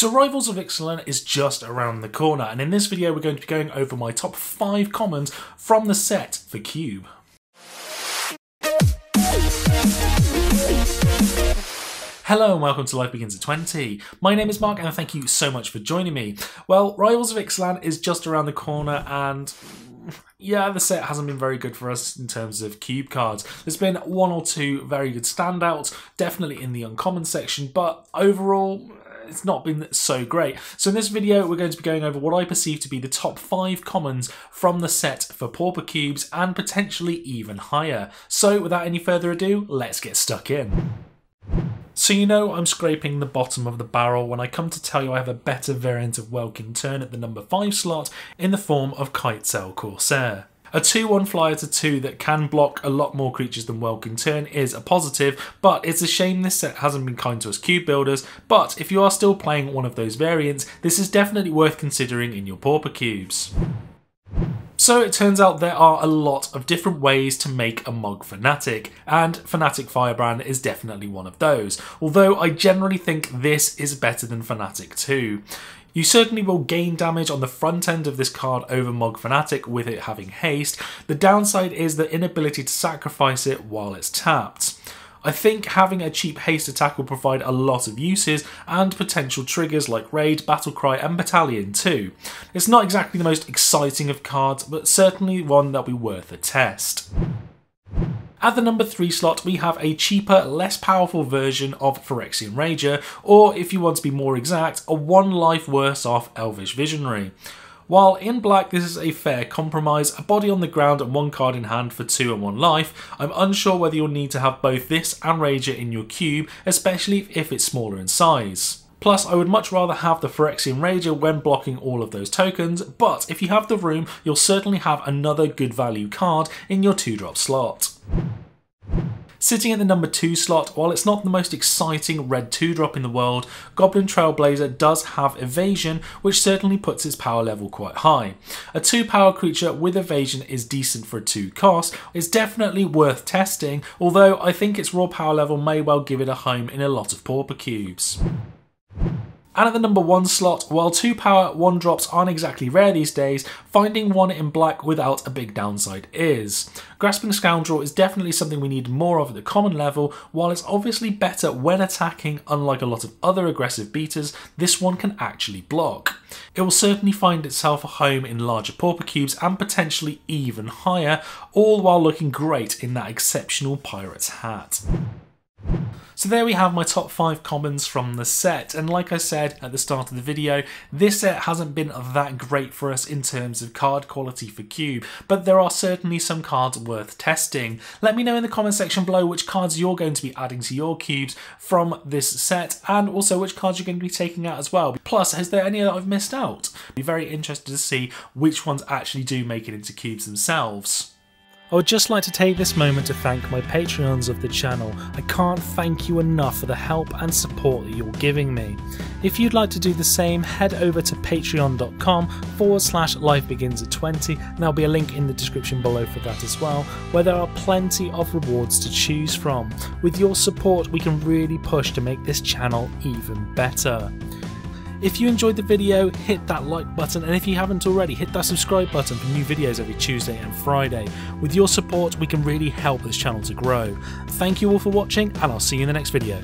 So Rivals of Ixalan is just around the corner, and in this video we're going to be going over my top 5 commons from the set for Cube. Hello and welcome to Life Begins at 20. My name is Mark and thank you so much for joining me. Well, Rivals of Ixalan is just around the corner and yeah, the set hasn't been very good for us in terms of cube cards. There's been one or two very good standouts, definitely in the uncommon section, but overall it's not been so great. So in this video we're going to be going over what I perceive to be the top 5 commons from the set for Pauper cubes and potentially even higher. So without any further ado, let's get stuck in. So you know I'm scraping the bottom of the barrel when I come to tell you I have a better variant of Welkin Turn at the number 5 slot in the form of Kitesail Corsair. A 2-1 flyer to 2 that can block a lot more creatures than Welkin Turn is a positive, but it's a shame this set hasn't been kind to us cube builders, but if you are still playing one of those variants, this is definitely worth considering in your Pauper cubes. So it turns out there are a lot of different ways to make a Mog Fanatic, and Fanatic Firebrand is definitely one of those, although I generally think this is better than Fanatic 2. You certainly will gain damage on the front end of this card over Mog Fanatic with it having haste. The downside is the inability to sacrifice it while it's tapped. I think having a cheap haste attack will provide a lot of uses and potential triggers like Raid, Battlecry and Battalion too. It's not exactly the most exciting of cards, but certainly one that'll be worth a test. At the number 3 slot we have a cheaper, less powerful version of Phyrexian Rager, or if you want to be more exact, a 1 life worse off Elvish Visionary. While in black this is a fair compromise, a body on the ground and 1 card in hand for 2 and 1 life, I'm unsure whether you'll need to have both this and Rager in your cube, especially if it's smaller in size. Plus, I would much rather have the Phyrexian Rager when blocking all of those tokens, but if you have the room, you'll certainly have another good value card in your 2-drop slot. Sitting at the number 2 slot, while it's not the most exciting red 2-drop in the world, Goblin Trailblazer does have evasion, which certainly puts its power level quite high. A 2 power creature with evasion is decent for a 2 cost, it's definitely worth testing, although I think its raw power level may well give it a home in a lot of Pauper cubes. And at the number 1 slot, while 2 power 1 drops aren't exactly rare these days, finding one in black without a big downside is. Grasping Scoundrel is definitely something we need more of at the common level. While it's obviously better when attacking, unlike a lot of other aggressive beaters, this one can actually block. It will certainly find itself a home in larger Pauper cubes and potentially even higher, all while looking great in that exceptional pirate's hat. So there we have my top 5 commons from the set, and like I said at the start of the video, this set hasn't been that great for us in terms of card quality for Cube, but there are certainly some cards worth testing. Let me know in the comment section below which cards you're going to be adding to your cubes from this set, and also which cards you're going to be taking out as well. Plus, is there any that I've missed out? I'd be very interested to see which ones actually do make it into cubes themselves. I would just like to take this moment to thank my Patreons of the channel. I can't thank you enough for the help and support that you're giving me. If you'd like to do the same, head over to patreon.com/lifebeginsat20 and there'll be a link in the description below for that as well, where there are plenty of rewards to choose from. With your support we can really push to make this channel even better. If you enjoyed the video, hit that like button, and if you haven't already, hit that subscribe button for new videos every Tuesday and Friday. With your support, we can really help this channel to grow. Thank you all for watching, and I'll see you in the next video.